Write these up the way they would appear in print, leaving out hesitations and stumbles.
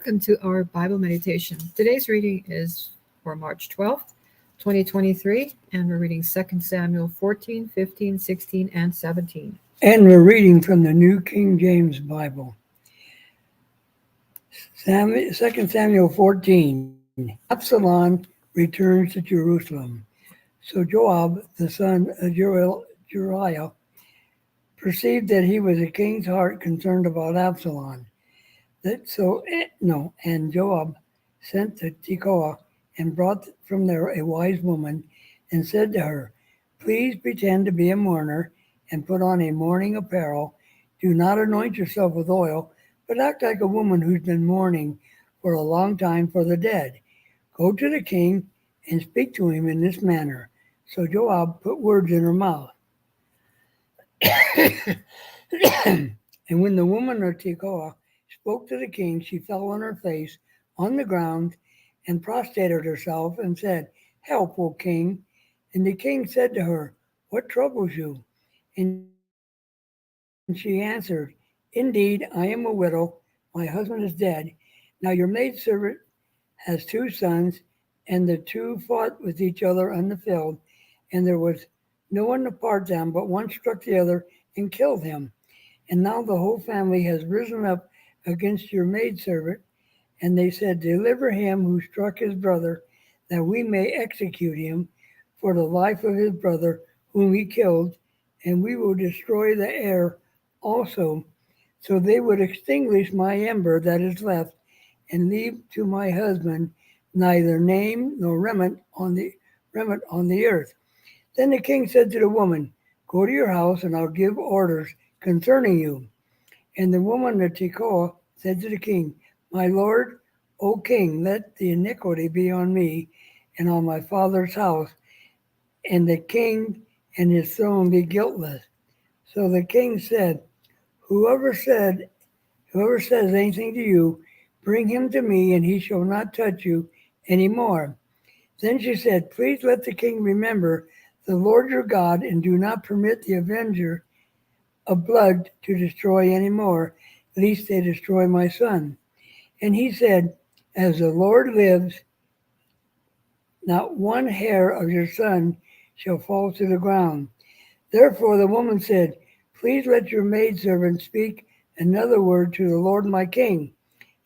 welcome to our Bible meditation. Today's reading is for March 12th, 2023, and we're reading 2 Samuel 14, 15, 16, and 17. And we're reading from the New King James Bible. 2 Samuel 14, Absalom returns to Jerusalem. So Joab, the son of Uriah, perceived that he was the king's heart concerned about Absalom. And Joab sent to Tekoa and brought from there a wise woman and said to her, "Please pretend to be a mourner and put on a mourning apparel. Do not anoint yourself with oil, but act like a woman who's been mourning for a long time for the dead. Go to the king and speak to him in this manner." So Joab put words in her mouth. And when the woman of Tekoa spoke to the king, she fell on her face on the ground and prostrated herself and said, "Help, O king." And the king said to her, "What troubles you?" And she answered, "Indeed, I am a widow. My husband is dead. Now your maidservant has 2 sons, and the 2 fought with each other on the field, and there was no one to part them, but one struck the other and killed him. And now the whole family has risen up against your maidservant." And they said, "Deliver him who struck his brother, that we may execute him for the life of his brother whom he killed, and we will destroy the heir also." So they would extinguish my ember that is left, and leave to my husband neither name nor remnant on the earth. Then the king said to the woman, "Go to your house, and I'll give orders concerning you." And the woman of Tekoa said to the king, "My lord, O king, let the iniquity be on me and on my father's house, and the king and his throne be guiltless." So the king said, Whoever says anything to you, bring him to me, and he shall not touch you any more." Then she said, "Please let the king remember the Lord your God, and do not permit the avenger of blood to destroy any more, lest they destroy my son." And he said, "As the Lord lives, not one hair of your son shall fall to the ground." Therefore the woman said, "Please let your maidservant speak another word to the Lord my king."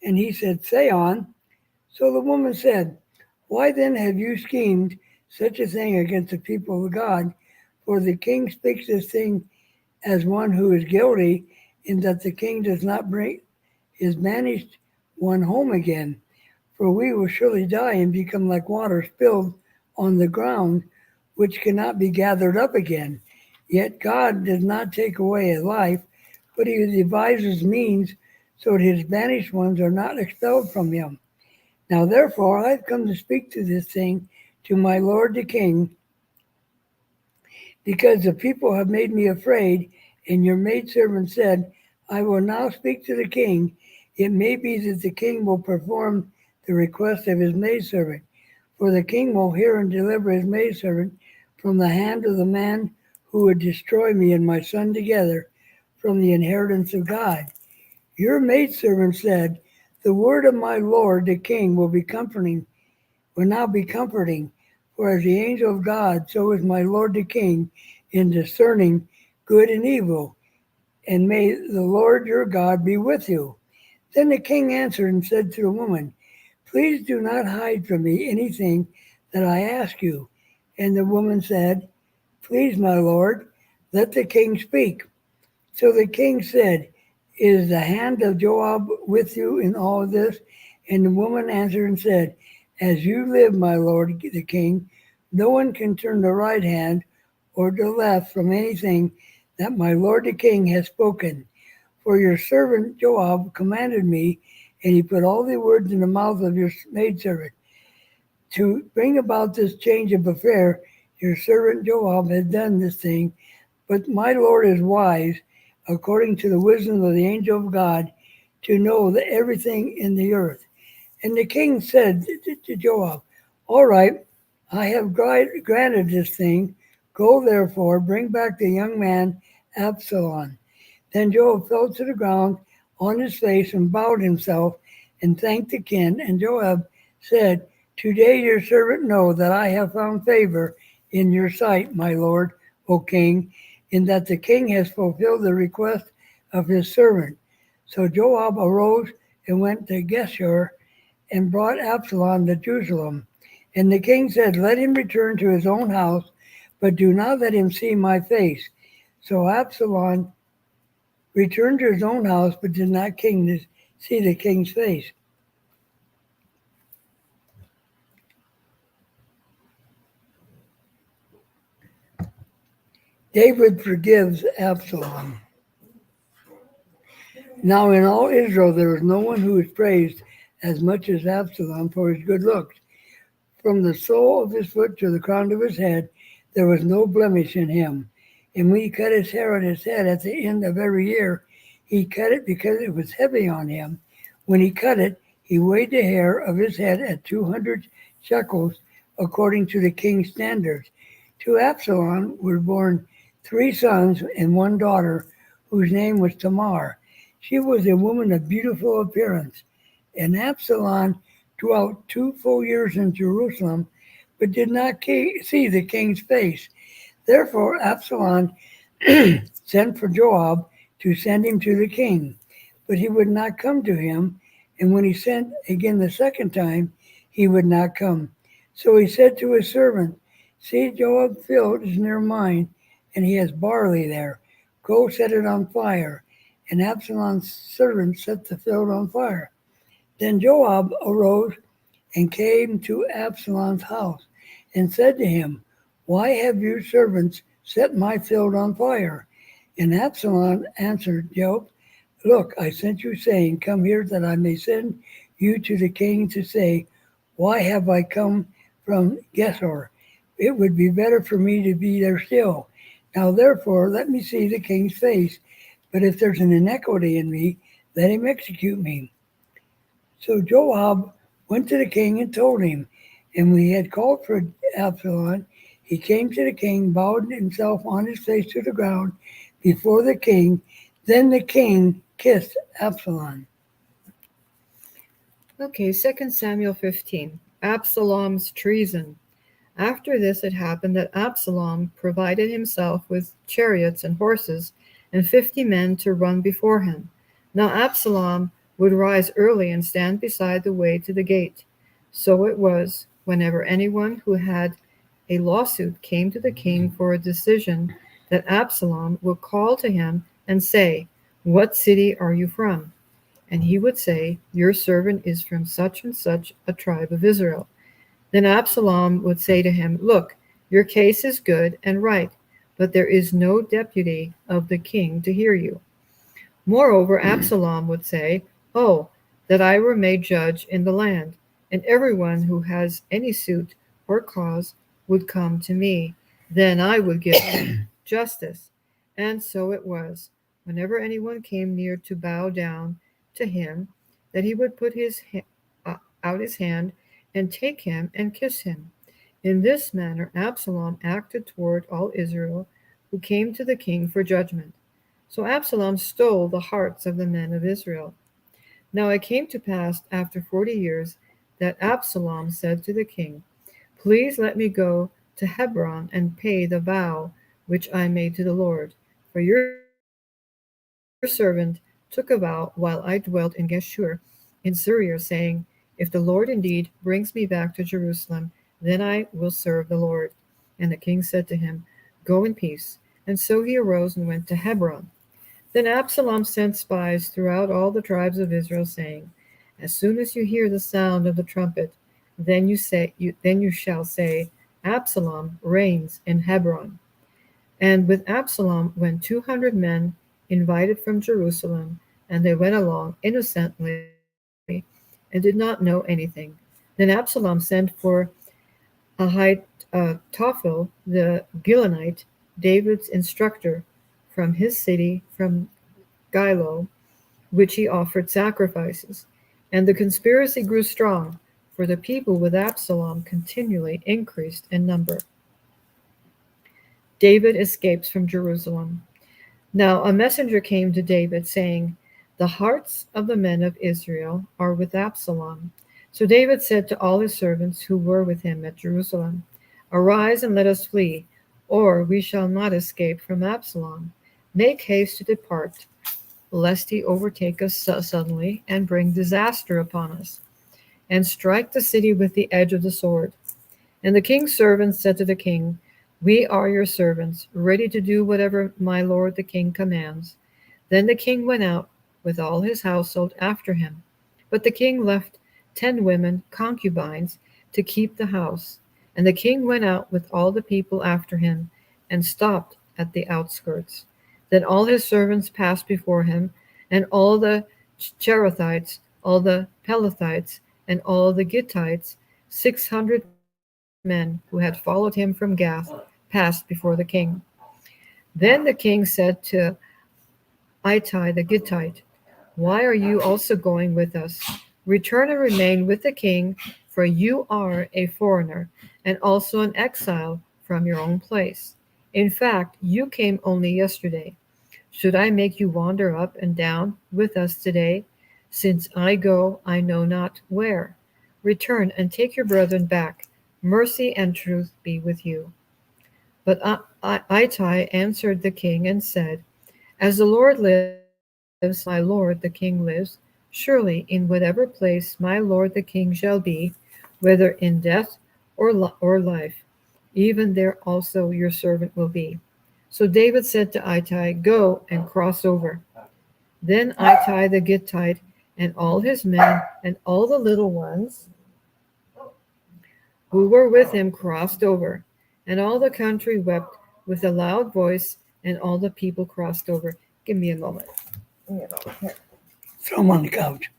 And he said, "Say on." So the woman said, "Why then have you schemed such a thing against the people of God? For the king speaks this thing as one who is guilty, in that the king does not bring his banished one home again. For we will surely die and become like water spilled on the ground, which cannot be gathered up again. Yet God does not take away his life, but he devises means so that his banished ones are not expelled from him. Now therefore I have come to speak to this thing to my lord the king, because the people have made me afraid." And your maidservant said, "I will now speak to the king. It may be that the king will perform the request of his maidservant, for the king will hear and deliver his maidservant from the hand of the man who would destroy me and my son together from the inheritance of God." Your maidservant said, "The word of my lord the king will now be comforting, for as the angel of God, so is my lord the king in discerning good and evil, and may the Lord your God be with you." Then the king answered and said to the woman, "Please do not hide from me anything that I ask you." And the woman said, "Please, my lord, let the king speak." So the king said, "Is the hand of Joab with you in all this?" And the woman answered and said, "As you live, my lord the king, no one can turn the right hand or the left from anything that my lord the king has spoken. For your servant Joab commanded me, and he put all the words in the mouth of your maidservant. To bring about this change of affair, your servant Joab has done this thing, but my lord is wise, according to the wisdom of the angel of God, to know that everything in the earth." And the king said to Joab, "All right, I have granted this thing. Go therefore, bring back the young man Absalom." Then Joab fell to the ground on his face and bowed himself and thanked the king. And Joab said, Today your servant know that I have found favor in your sight, my lord, O king, in that the king has fulfilled the request of his servant. So Joab arose and went to Geshur and brought Absalom to Jerusalem. And the king said, Let him return to his own house, but do not let him see my face. So Absalom returned to his own house, but did not see the king's face. David forgives Absalom. Now in all Israel there is no one who is praised as much as Absalom for his good looks. From the sole of his foot to the crown of his head, there was no blemish in him. And when he cut his hair on his head at the end of every year, he cut it because it was heavy on him. When he cut it, he weighed the hair of his head at 200 shekels, according to the king's standards. To Absalom were born 3 sons and 1 daughter, whose name was Tamar. She was a woman of beautiful appearance. And Absalom dwelt 2 full years in Jerusalem, but did not see the king's face. Therefore Absalom sent for Joab to send him to the king, but he would not come to him. And when he sent again the second time, he would not come. So he said to his servant, See, Joab's field is near mine, and he has barley there. Go set it on fire. And Absalom's servant set the field on fire. Then Joab arose and came to Absalom's house and said to him, Why have your servants set my field on fire? And Absalom answered Joab, Look, I sent you saying, Come here that I may send you to the king to say, Why have I come from Geshur? It would be better for me to be there still. Now therefore let me see the king's face. But if there's an iniquity in me, let him execute me. So Joab went to the king and told him. And when he had called for Absalom, he came to the king, bowed himself on his face to the ground before the king. Then the king kissed Absalom. Okay, 2 Samuel 15. Absalom's treason. After this it happened that Absalom provided himself with chariots and horses and 50 men to run before him. Now Absalom would rise early and stand beside the way to the gate. So it was, whenever anyone who had a lawsuit came to the king for a decision, that Absalom would call to him and say, What city are you from? And he would say, Your servant is from such and such a tribe of Israel. Then Absalom would say to him, Look, your case is good and right, but there is no deputy of the king to hear you. Moreover, Absalom would say, Oh, that I were made judge in the land, and everyone who has any suit or cause would come to me. Then I would give him justice. And so it was, whenever anyone came near to bow down to him, that he would put out his hand and take him and kiss him. In this manner Absalom acted toward all Israel who came to the king for judgment. So Absalom stole the hearts of the men of Israel. Now it came to pass after 40 years that Absalom said to the king, Please let me go to Hebron and pay the vow which I made to the Lord. For your servant took a vow while I dwelt in Geshur in Syria, saying, If the Lord indeed brings me back to Jerusalem, then I will serve the Lord. And the king said to him, Go in peace. And so he arose and went to Hebron. Then Absalom sent spies throughout all the tribes of Israel, saying, As soon as you hear the sound of the trumpet, then you shall say, Absalom reigns in Hebron. And with Absalom went 200 men invited from Jerusalem, and they went along innocently and did not know anything. Then Absalom sent for Ahitophel the Gilonite, David's instructor, from his city, from Gilo, which he offered sacrifices. And the conspiracy grew strong, for the people with Absalom continually increased in number. David escapes from Jerusalem. Now a messenger came to David, saying, The hearts of the men of Israel are with Absalom. So David said to all his servants who were with him at Jerusalem, Arise and let us flee, or we shall not escape from Absalom. Make haste to depart, lest he overtake us suddenly and bring disaster upon us, and strike the city with the edge of the sword. And the king's servants said to the king, We are your servants, ready to do whatever my lord the king commands. Then the king went out with all his household after him. But the king left 10 women, concubines, to keep the house. And the king went out with all the people after him, and stopped at the outskirts. Then all his servants passed before him, and all the Cherethites, all the Pelethites, and all the Gittites, 600 men who had followed him from Gath, passed before the king. Then the king said to Ittai the Gittite, Why are you also going with us? Return and remain with the king, for you are a foreigner, and also an exile from your own place. In fact, you came only yesterday. Should I make you wander up and down with us today? Since I go, I know not where. Return and take your brethren back. Mercy and truth be with you. But Ittai answered the king and said, As the Lord lives, my lord the king lives, surely in whatever place my lord the king shall be, whether in death or life, even there also your servant will be. So David said to Ittai, Go and cross over. Then Ittai the Gittite and all his men and all the little ones who were with him crossed over, and all the country wept with a loud voice, and all the people crossed over. Give me a moment. Here. Throw him on the couch.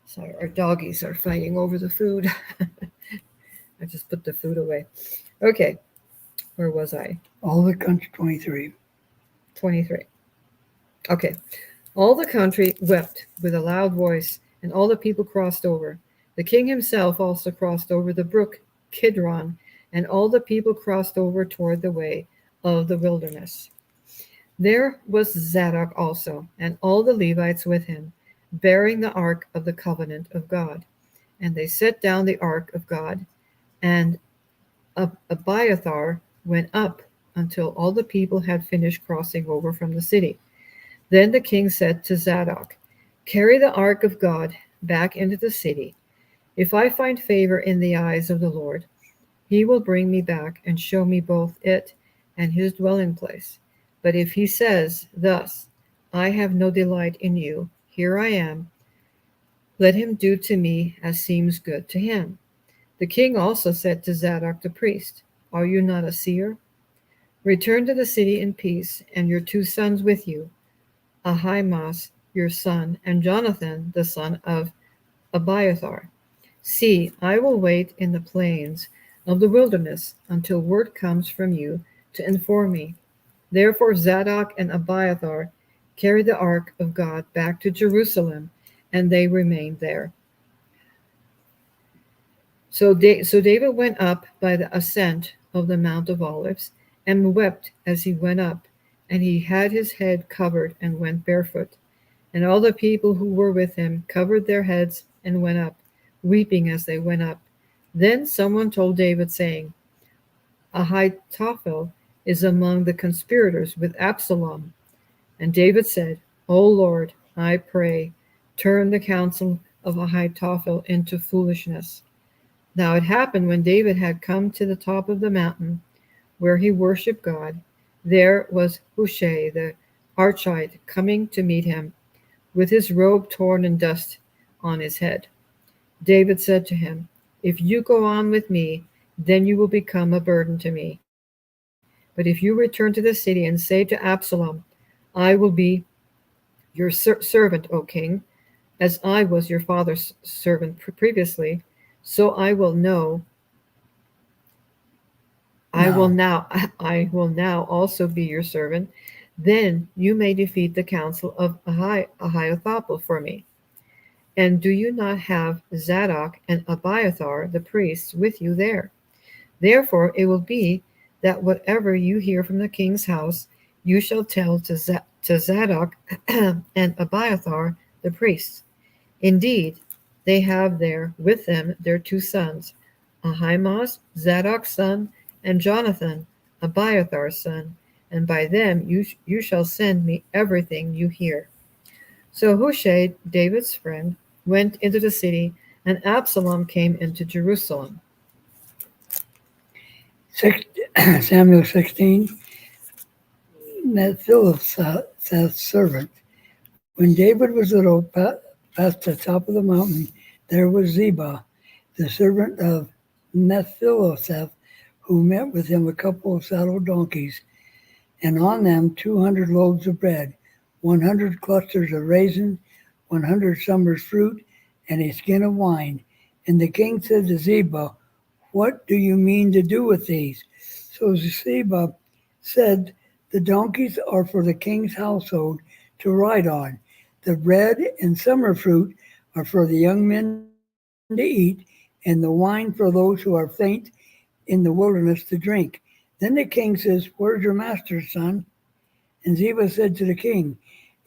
Sorry, our doggies are fighting over the food. I just put the food away. Okay, where was I? All the country, 23. 23. Okay. All the country wept with a loud voice, and all the people crossed over. The king himself also crossed over the brook Kidron, and all the people crossed over toward the way of the wilderness. There was Zadok also, and all the Levites with him, bearing the ark of the covenant of God. And they set down the ark of God, and Abiathar went up until all the people had finished crossing over from the city. Then the king said to Zadok, Carry the ark of God back into the city. If I find favor in the eyes of the Lord, he will bring me back and show me both it and his dwelling place. But if he says thus, I have no delight in you, here I am, let him do to me as seems good to him. The king also said to Zadok the priest, Are you not a seer? Return to the city in peace, and your 2 sons with you, Ahimaaz your son, and Jonathan the son of Abiathar. See, I will wait in the plains of the wilderness until word comes from you to inform me. Therefore Zadok and Abiathar carried the ark of God back to Jerusalem, and they remained there. So David went up by the ascent of the Mount of Olives, and wept as he went up, and he had his head covered and went barefoot. And all the people who were with him covered their heads and went up, weeping as they went up. Then someone told David, saying, Ahithophel is among the conspirators with Absalom. And David said, O Lord, I pray, turn the counsel of Ahithophel into foolishness. Now it happened when David had come to the top of the mountain where he worshipped God, there was Hushai the Archite coming to meet him, with his robe torn and dust on his head. David said to him, If you go on with me, then you will become a burden to me. But if you return to the city and say to Absalom, I will be your servant, O king, as I was your father's servant previously, so I will now also be your servant. Then you may defeat the counsel of Ahithophel for me. And do you not have Zadok and Abiathar the priests with you there? Therefore it will be that whatever you hear from the king's house, you shall tell to Zadok and Abiathar the priests. Indeed, they have there with them their two sons, Ahimaaz, Zadok's son, and Jonathan, Abiathar's son, and by them you shall send me everything you hear. So Hushai, David's friend, went into the city, and Absalom came into Jerusalem. Samuel 16, Mephibosheth's servant. When David was little, past the top of the mountain, there was Ziba, the servant of Mephibosheth, who met with him a couple of saddled donkeys, and on them 200 loaves of bread, 100 clusters of raisins, 100 summer's fruit, and a skin of wine. And the king said to Ziba, "What do you mean to do with these?" So Ziba said, "The donkeys are for the king's household to ride on. The bread and summer fruit are for the young men to eat, and the wine for those who are faint in the wilderness to drink." Then the king says, "Where's your master's son?" And Ziba said to the king,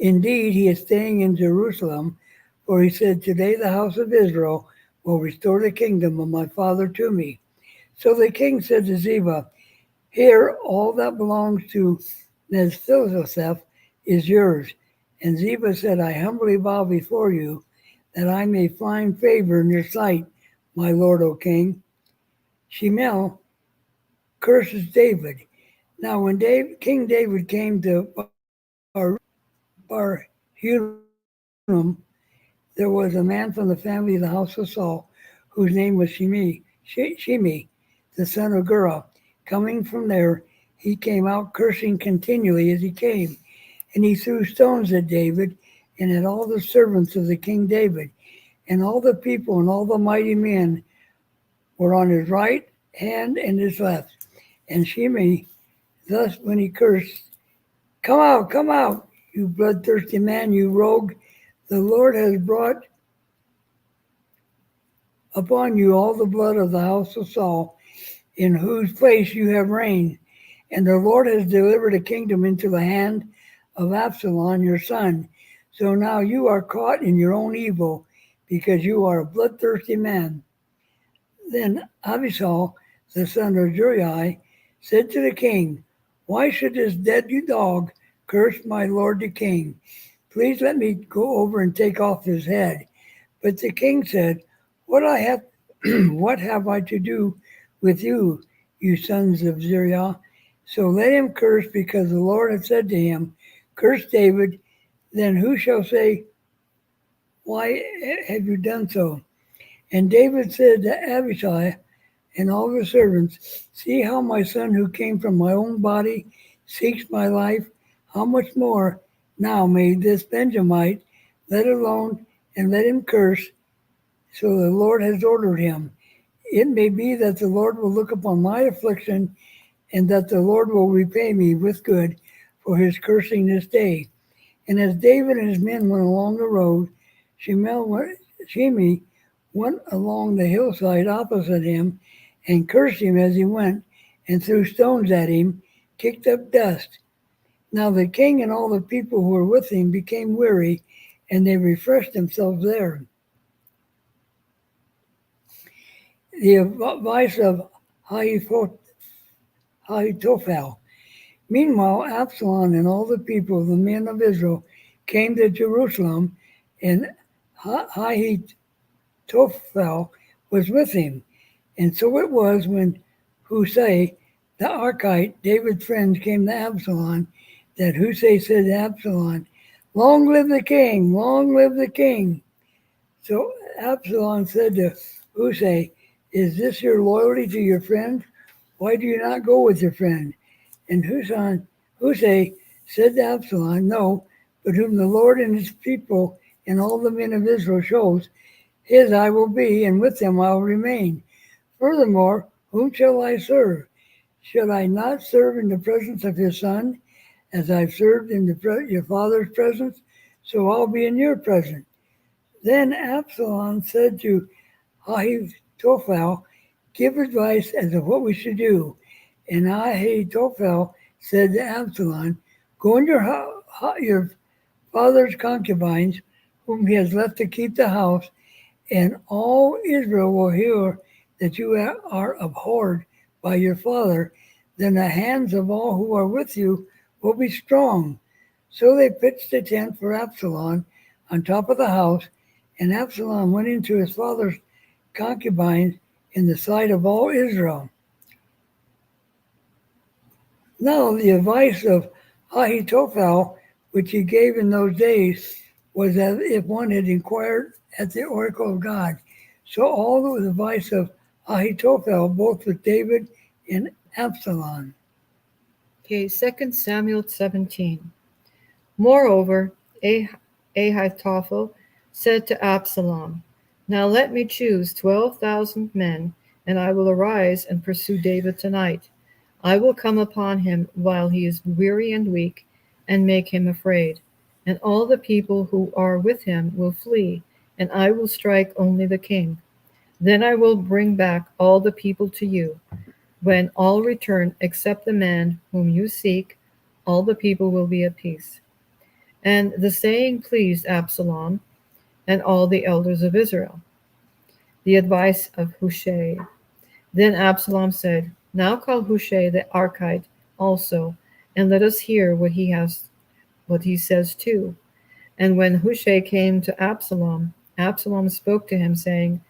"Indeed, he is staying in Jerusalem, for he said, 'Today the house of Israel will restore the kingdom of my father to me.'" So the king said to Ziba, "Here, all that belongs to Mephibosheth is yours." And Ziba said, "I humbly bow before you, that I may find favor in your sight, my lord, O king." Shimei curses David. Now when King David came to Barhurim, there was a man from the family of the house of Saul, whose name was Shimei, the son of Gera. Coming from there, he came out cursing continually as he came, and he threw stones at David and at all the servants of the king David, and all the people and all the mighty men were on his right hand and his left. And Shimei, thus when he cursed, come out, you bloodthirsty man, you rogue. The Lord has brought upon you all the blood of the house of Saul, in whose place you have reigned. And the Lord has delivered a kingdom into the hand of Absalom, your son. So now you are caught in your own evil, because you are a bloodthirsty man. Then Abishai, the son of Zeruiah, said to the king, "Why should this dead dog curse my lord the king? Please let me go over and take off his head." But the king said, "What have I to do with you, you sons of Zeruiah? So let him curse, because the Lord had said to him, 'Curse David.' Then who shall say, 'Why have you done so?'" And David said to Abishai and all the servants, "See how my son who came from my own body seeks my life. How much more now may this Benjamite let alone, and let him curse? So the Lord has ordered him. It may be that the Lord will look upon my affliction, and that the Lord will repay me with good for his cursing this day." And as David and his men went along the road, Shimei went along the hillside opposite him and cursed him as he went, and threw stones at him, kicked up dust. Now the king and all the people who were with him became weary, and they refreshed themselves there. The advice of Ahithophel. Meanwhile, Absalom and all the people, the men of Israel, came to Jerusalem, and Ahithophel was with him. And so it was when Hushai, the Archite, David's friend, came to Absalom, that Hushai said to Absalom, "Long live the king, long live the king." So Absalom said to Hushai, "Is this your loyalty to your friend? Why do you not go with your friend?" And Hushai said to Absalom, "No, but whom the Lord and his people and all the men of Israel shows, his I will be, and with him I will remain. Furthermore, whom shall I serve? Should I not serve in the presence of his son, as I've served in your father's presence? So I'll be in your presence." Then Absalom said to Ahithophel, give advice as to what we should do. And Ahithophel said to Absalom, go in your father's concubines, whom he has left to keep the house, and all Israel will hear that you are abhorred by your father. Then the hands of all who are with you will be strong. So they pitched a tent for Absalom on top of the house, and Absalom went into his father's concubines in the sight of all Israel. Now the advice of Ahithophel, which he gave in those days, was as if one had inquired at the oracle of God. So all the advice of Ahithophel, both with David and Absalom. Okay, 2 Samuel 17. Moreover, Ahithophel said to Absalom, now let me choose 12,000 men, and I will arise and pursue David tonight. I will come upon him while he is weary and weak, and make him afraid. And all the people who are with him will flee, and I will strike only the king. Then I will bring back all the people to you. When all return except the man whom you seek, all the people will be at peace. And the saying pleased Absalom and all the elders of Israel. The advice of Hushai. Then Absalom said, now call Hushai the Archite also, and let us hear what he says too. And when Hushai came to Absalom, Absalom spoke to him, saying,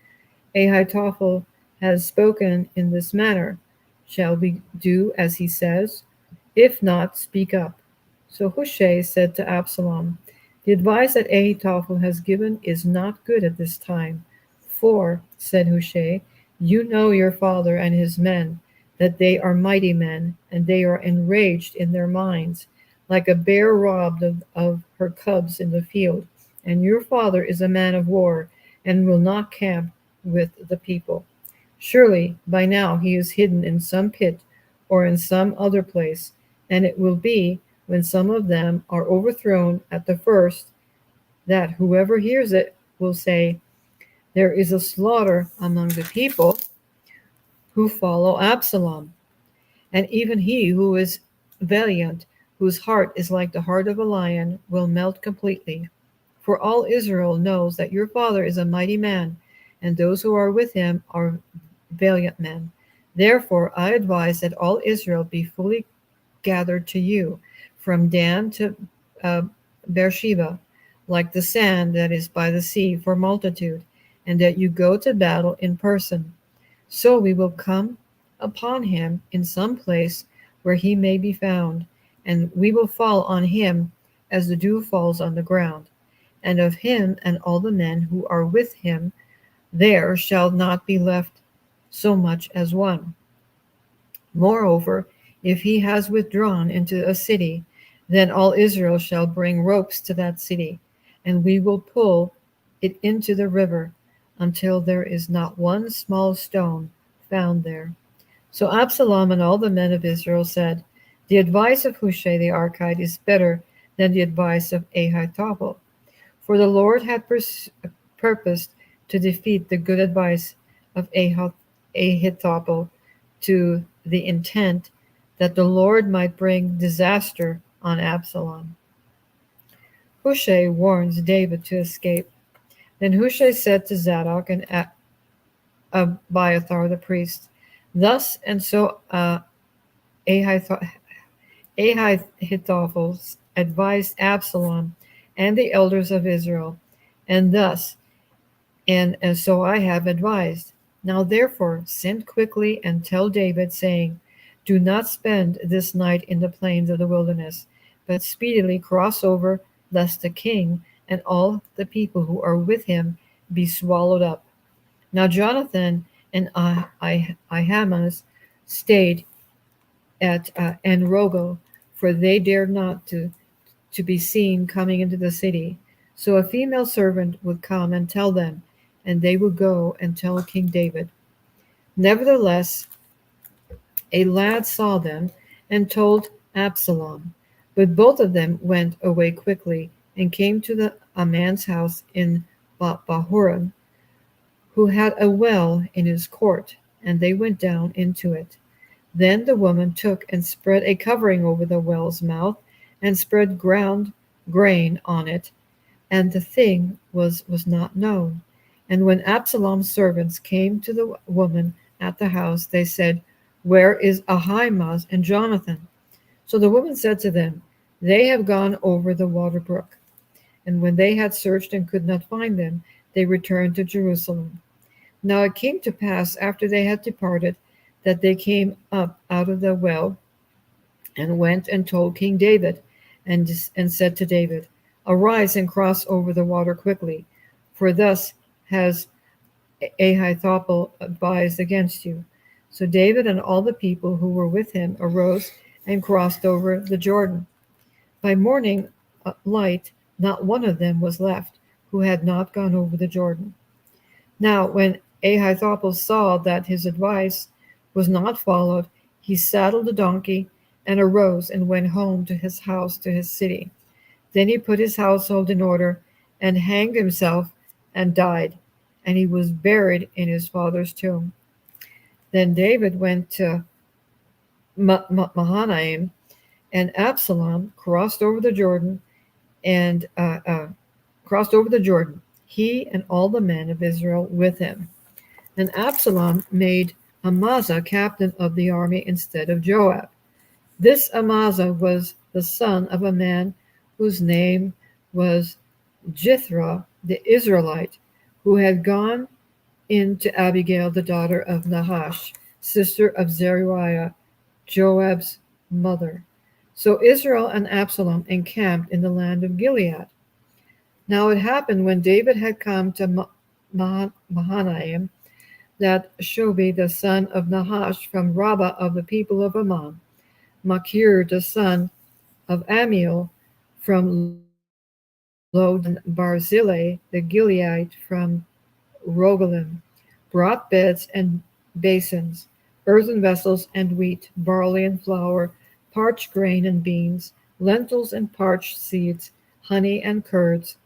Ahithophel has spoken in this manner. Shall we do as he says? If not, speak up. So Hushai said to Absalom, the advice that Ahithophel has given is not good at this time. For, said Hushai, you know your father and his men, that they are mighty men, and they are enraged in their minds, like a bear robbed of her cubs in the field. And your father is a man of war, and will not camp with the people. Surely by now he is hidden in some pit or in some other place, and it will be, when some of them are overthrown at the first, that whoever hears it will say, there is a slaughter among the people who follow Absalom. And even he who is valiant, whose heart is like the heart of a lion, will melt completely. For all Israel knows that your father is a mighty man, and those who are with him are valiant men. Therefore I advise that all Israel be fully gathered to you, from Dan to Beersheba, like the sand that is by the sea for multitude, and that you go to battle in person. So we will come upon him in some place where he may be found, and we will fall on him as the dew falls on the ground. And of him and all the men who are with him there shall not be left so much as one. Moreover, if he has withdrawn into a city, then all Israel shall bring ropes to that city, and we will pull it into the river until there is not one small stone found there. So Absalom and all the men of Israel said, the advice of Hushai the Archite is better than the advice of Ahithophel. For the Lord had purposed to defeat the good advice of Ahithophel, to the intent that the Lord might bring disaster on Absalom. Hushai warns David to escape. Then Hushai said to Zadok and Abiathar the priest, thus and so Ahithophel advised Absalom and the elders of Israel, and thus and so I have advised. Now therefore send quickly and tell David, saying, do not spend this night in the plains of the wilderness, but speedily cross over, lest the king and all the people who are with him be swallowed up. Now Jonathan and Ahimaaz stayed at En-rogel, for they dared not to be seen coming into the city. So a female servant would come and tell them, and they would go and tell King David. Nevertheless, a lad saw them and told Absalom. But both of them went away quickly and came to a man's house in Bahurim, who had a well in his court. and they went down into it. Then the woman took and spread a covering over the well's mouth, and spread ground grain on it, and the thing was not known. And when Absalom's servants came to the woman at the house, they said, "Where is Ahimaaz and Jonathan?" So the woman said to them, "They have gone over the water brook." And when they had searched and could not find them, they returned to Jerusalem. Now it came to pass after they had departed that they came up out of the well and went and told King David, and said to David, "Arise and cross over the water quickly, for thus has Ahithophel advised against you." So David and all the people who were with him arose and crossed over the Jordan. By morning light, not one of them was left who had not gone over the Jordan. Now, when Ahithophel saw that his advice was not followed, he saddled a donkey and arose and went home to his house, to his city. Then he put his household in order and hanged himself and died, and he was buried in his father's tomb. Then David went to Mahanaim, and Absalom crossed over the Jordan, he and all the men of Israel with him. And Absalom made Amasa captain of the army instead of Joab. This Amasa was the son of a man whose name was Jithra the Israelite, who had gone in to Abigail, the daughter of Nahash, sister of Zeruiah, Joab's mother. So Israel and Absalom encamped in the land of Gilead. Now it happened when David had come to Mahanaim, that Shobi, the son of Nahash from Rabbah of the people of Ammon, Machir, the son of Amiel from Lodan, Barzillai, the Gileadite from Rogelim, brought beds and basins, earthen vessels and wheat, barley and flour, parched grain and beans, lentils and parched seeds, honey and curds,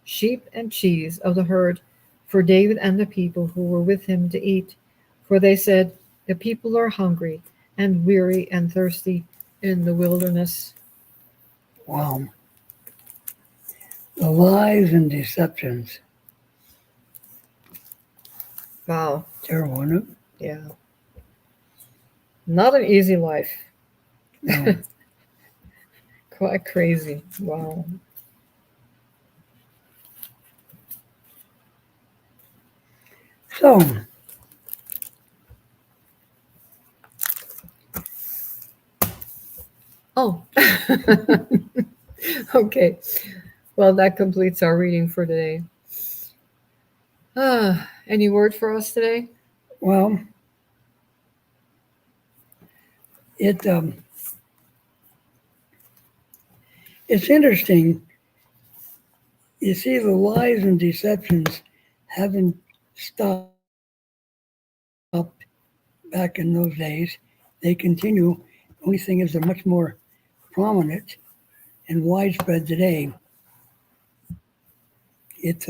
sheep and cheese of the herd, for David and the people who were with him to eat. For they said, "The people are hungry and weary and thirsty in the wilderness." Wow. The lies and deceptions. Wow. Terrible, isn't it? Yeah. Not an easy life. No. Quite crazy. Wow. So, Oh. Okay. Well, that completes our reading for today. Any word for us today? well, it's interesting. You see, the lies and deceptions haven't stopped back in those days. They continue. The only thing is they're much more prominent and widespread today. It's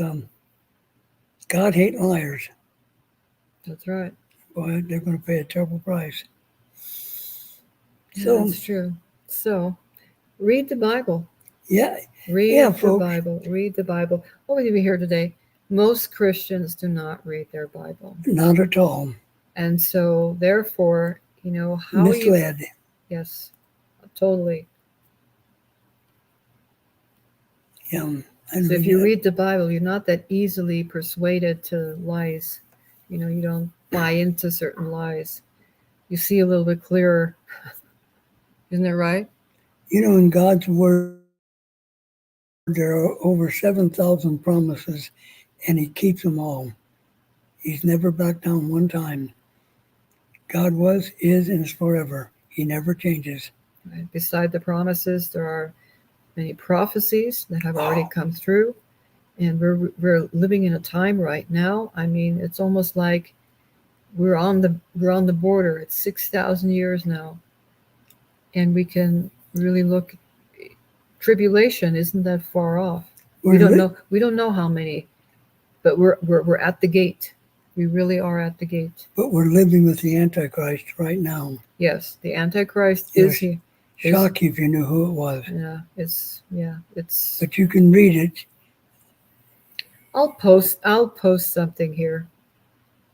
God hate liars. That's right. Boy, they're going to pay a terrible price. So, That's true. So, read the Bible. yeah, Read Yeah, the folks. Bible. Read the Bible. What would you hear today? Most Christians do not read their Bible. not at all. And so, therefore, how you. Misled. Yes, totally. Yeah. So if you read the Bible, you're not that easily persuaded to lies. You don't buy into certain lies. You see a little bit clearer. Isn't that right? in God's word, there are over 7,000 promises, and He keeps them all. He's never backed down one time. God was, is, and is forever. He never changes. Right? Beside the promises, there are many prophecies that have already come through, and we're living in a time right now. I mean, it's almost like we're on the border. It's 6,000 years now, and we can really look. Tribulation isn't that far off. We don't know how many, but we're at the gate. We really are at the gate. But we're living with the Antichrist right now. Yes, the Antichrist Yes. is here. Shock you if you knew who it was. It's. But you can read it. I'll post something here,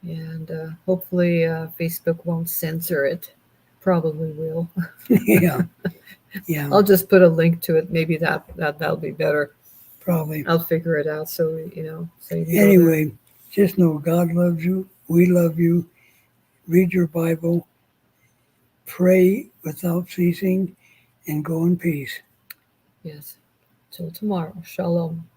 and hopefully Facebook won't censor it. Probably will. Yeah. Yeah. I'll just put a link to it. Maybe that'll be better. Probably. I'll figure it out. So so you can go there. Anyway, just know God loves you. We love you. Read your Bible. Pray without ceasing, and go in peace. Yes. Till tomorrow. Shalom.